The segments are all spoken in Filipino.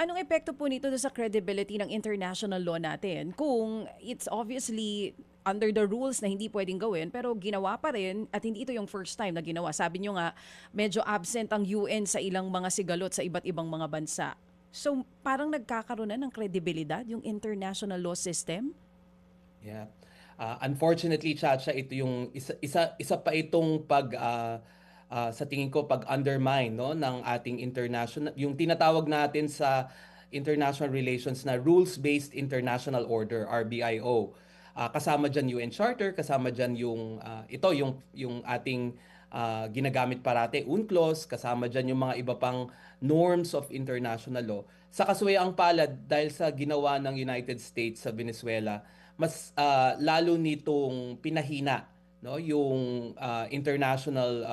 Anong epekto po nito sa credibility ng international law natin kung it's obviously under the rules na hindi pwedeng gawin pero ginawa pa rin at hindi ito yung first time na ginawa. Sabi nyo nga, medyo absent ang UN sa ilang mga sigalot sa iba't ibang mga bansa. So parang nagkakaroon na ng kredibilidad yung international law system? Yeah. Unfortunately, Chacha, ito yung isa pa itong sa tingin ko pag-undermine no ng ating international yung tinatawag natin sa international relations na rules-based international order RBIO. Kasama diyan UN Charter, kasama diyan yung ating ginagamit parate UNCLOS, kasama diyan yung mga iba pang norms of international law. Sa kasuyaang palad dahil sa ginawa ng United States sa Venezuela, mas lalo nitong pinahina no yung international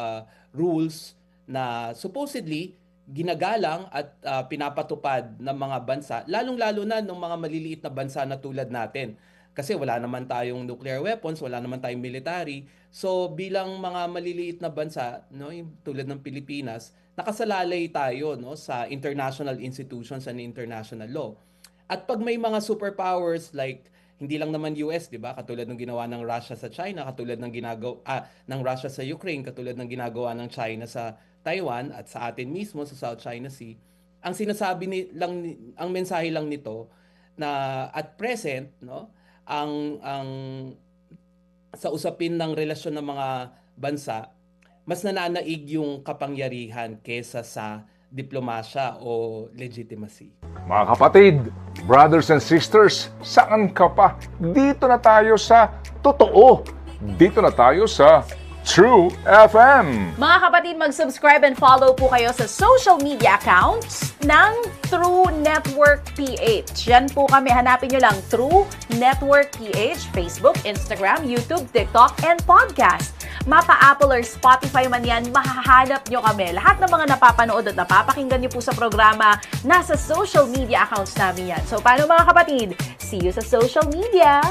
rules na supposedly ginagalang at pinapatupad ng mga bansa, lalong-lalo na ng mga maliliit na bansa na tulad natin. Kasi wala naman tayong nuclear weapons, wala naman tayong military. So bilang mga maliliit na bansa, no, tulad ng Pilipinas, nakasalalay tayo no sa international institutions and international law. At pag may mga superpowers like hindi lang naman US, 'di ba? Katulad ng ginawa ng Russia sa China, katulad ng ginagawa ng Russia sa Ukraine, katulad ng ginagawa ng China sa Taiwan at sa atin mismo sa South China Sea. Ang ang mensahe lang nito na at present, no, ang sa usapin ng relasyon ng mga bansa, mas nananaig yung kapangyarihan kesa sa diplomasya o legitimacy. Mga kapatid, brothers and sisters, saan ka pa? Dito na tayo sa totoo. Dito na tayo sa True FM. Mga kapatid, mag-subscribe and follow po kayo sa social media accounts ng True Network PH. Yan po kami, hanapin nyo lang True Network PH, Facebook, Instagram, YouTube, TikTok, and podcast. Mapa Apple or Spotify man yan, mahahanap nyo kami. Lahat ng mga napapanood at napapakinggan nyo po sa programa, nasa social media accounts namin yan. So paano mga kapatid? See you sa social media!